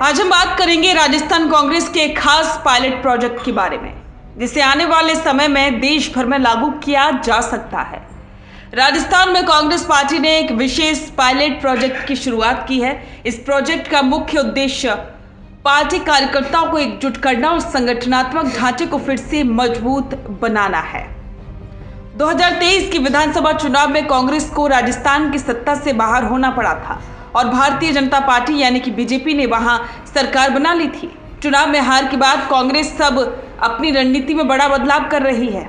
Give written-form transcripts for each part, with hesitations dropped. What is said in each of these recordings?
आज हम बात करेंगे राजस्थान कांग्रेस के एक खास पायलट प्रोजेक्ट के बारे में, जिसे आने वाले समय में देश भर में लागू किया जा सकता है। राजस्थान में कांग्रेस पार्टी ने एक विशेष पायलट प्रोजेक्ट की शुरुआत की है। इस प्रोजेक्ट का मुख्य उद्देश्य पार्टी कार्यकर्ताओं को एकजुट करना और संगठनात्मक ढांचे को फिर से मजबूत बनाना है। 2023 की विधानसभा चुनाव में कांग्रेस को राजस्थान की सत्ता से बाहर होना पड़ा था और भारतीय जनता पार्टी यानी कि बीजेपी ने वहां सरकार बना ली थी। चुनाव में हार के बाद कांग्रेस सब अपनी रणनीति में बड़ा बदलाव कर रही है।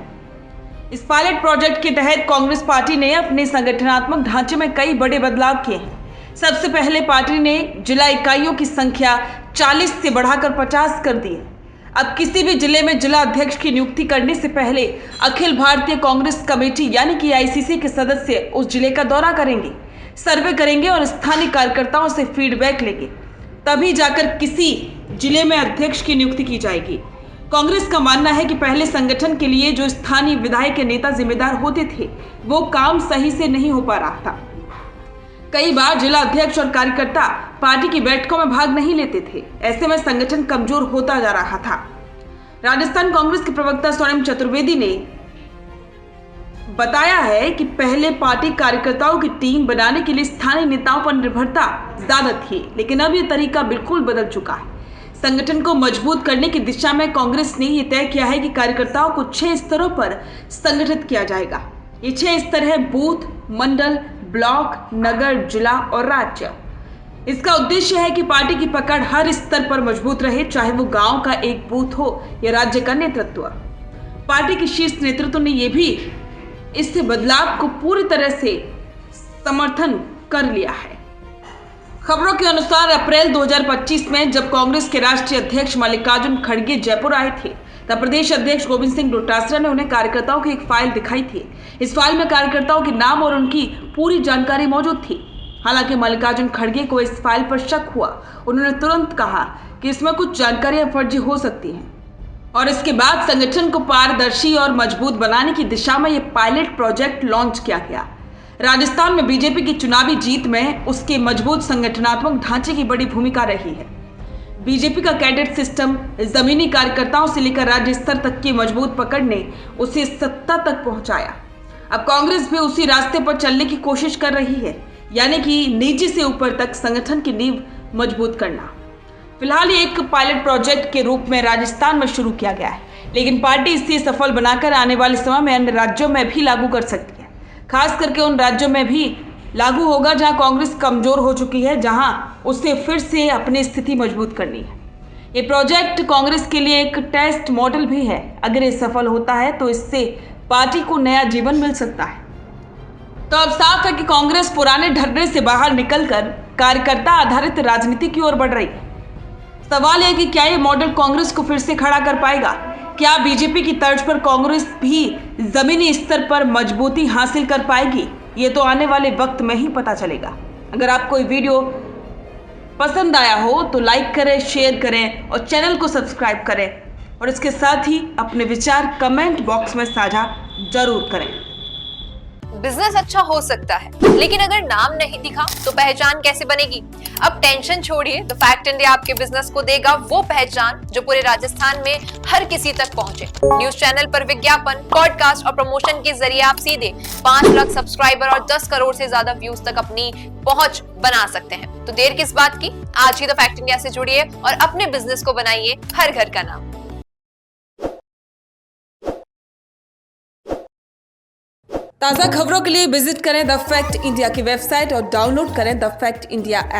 इस पायलट प्रोजेक्ट के तहत कांग्रेस पार्टी ने अपने संगठनात्मक ढांचे में कई बड़े बदलाव किए हैं। सबसे पहले पार्टी ने जिला इकाइयों की संख्या 40 से बढ़ाकर 50 कर दी है। अब किसी भी जिले में जिला अध्यक्ष की नियुक्ति करने से पहले अखिल भारतीय कांग्रेस कमेटी यानी कि आईसीसी के सदस्य उस जिले का दौरा करेंगे, सर्वे करेंगे और स्थानीय कार्यकर्ताओं से फीडबैक लेंगे, तभी जाकर किसी जिले में अध्यक्ष की नियुक्ति की जाएगी। कांग्रेस का मानना है कि पहले संगठन के लिए जो स्थानीय विधायक के नेता जिम्मेदार होते थे, वो काम सही से नहीं हो पा रहा था। कई बार जिला अध्यक्ष और कार्यकर्ता पार्टी की बैठकों में भाग नहीं लेते थे। ऐसे में संगठन कमजोर होता जा रहा था। राजस्थान कांग्रेस के प्रवक्ता स्वर्णिम चतुर्वेदी ने बताया है कि पहले पार्टी कार्यकर्ताओं की टीम बनाने के लिए स्थानीय नेताओं पर निर्भरता ज्यादा थी, लेकिन अब यह तरीका बिल्कुल बदल चुका है। संगठन को मजबूत करने की दिशा में कांग्रेस ने यह तय किया है कि कार्यकर्ताओं को 6 स्तरों पर संगठित किया जाएगा। ये 6 स्तर है: बूथ, मंडल, ब्लॉक, नगर, जिला और राज्य। इसका उद्देश्य है कि पार्टी की पकड़ हर स्तर पर मजबूत रहे, चाहे वो गांव का एक बूथ हो या राज्य का नेतृत्व। पार्टी के शीर्ष नेतृत्व ने यह भी इस बदलाव को पूरी तरह से समर्थन कर लिया है। खबरों के अनुसार अप्रैल 2025 में जब कांग्रेस के राष्ट्रीय अध्यक्ष मल्लिकार्जुन खड़गे जयपुर आए थे, तब प्रदेश अध्यक्ष गोविंद सिंह डोटासरा ने उन्हें कार्यकर्ताओं की एक फाइल दिखाई थी। इस फाइल में कार्यकर्ताओं के नाम और उनकी पूरी जानकारी मौजूद थी। हालांकि मल्लिकार्जुन खड़गे को इस फाइल पर शक हुआ। उन्होंने तुरंत कहा कि इसमें कुछ जानकारियां फर्जी हो सकती हैं और इसके बाद संगठन को पारदर्शी और मजबूत बनाने की दिशा में यह पायलट प्रोजेक्ट लॉन्च किया गया। राजस्थान में बीजेपी की चुनावी जीत में उसके मजबूत संगठनात्मक ढांचे की बड़ी भूमिका रही है। बीजेपी का कैडेट सिस्टम जमीनी कार्यकर्ताओं से लेकर राज्य स्तर तक की मजबूत पकड़ ने उसे सत्ता तक पहुंचाया। अब कांग्रेस भी उसी रास्ते पर चलने की कोशिश कर रही है, यानी कि नीचे से ऊपर तक संगठन की नींव मजबूत करना। फिलहाल ये एक पायलट प्रोजेक्ट के रूप में राजस्थान में शुरू किया गया है, लेकिन पार्टी इसे सफल बनाकर आने वाले समय में अन्य राज्यों में भी लागू कर सकती है। खास करके उन राज्यों में भी लागू होगा जहां कांग्रेस कमजोर हो चुकी है, जहां उसे फिर से अपनी स्थिति मजबूत करनी है। ये प्रोजेक्ट कांग्रेस के लिए एक टेस्ट मॉडल भी है। अगर ये सफल होता है तो इससे पार्टी को नया जीवन मिल सकता है। तो अब साफ है कि कांग्रेस पुराने ढर्रे से बाहर निकलकर कार्यकर्ता आधारित राजनीति की ओर बढ़ रही है। सवाल यह कि क्या ये मॉडल कांग्रेस को फिर से खड़ा कर पाएगा? क्या बीजेपी की तर्ज पर कांग्रेस भी जमीनी स्तर पर मजबूती हासिल कर पाएगी? ये तो आने वाले वक्त में ही पता चलेगा। अगर आपको ये वीडियो पसंद आया हो तो लाइक करें, शेयर करें और चैनल को सब्सक्राइब करें और इसके साथ ही अपने विचार कमेंट बॉक्स में साझा जरूर करें। बिजनेस अच्छा हो सकता है, लेकिन अगर नाम नहीं दिखा तो पहचान कैसे बनेगी? अब टेंशन छोड़िए, द फैक्ट इंडिया आपके बिजनेस को देगा वो पहचान जो पूरे राजस्थान में हर किसी तक पहुंचे। न्यूज चैनल पर विज्ञापन, पॉडकास्ट और प्रमोशन के जरिए आप सीधे 5 लाख सब्सक्राइबर और 10 करोड़ से ज्यादा व्यूज तक अपनी पहुंच बना सकते हैं। तो देर किस बात की, आज ही द फैक्ट इंडिया से जुड़िए और अपने बिजनेस को बनाइए हर घर का नाम। ताज़ा खबरों के लिए विजिट करें द फैक्ट इंडिया की वेबसाइट और डाउनलोड करें द फैक्ट इंडिया ऐप।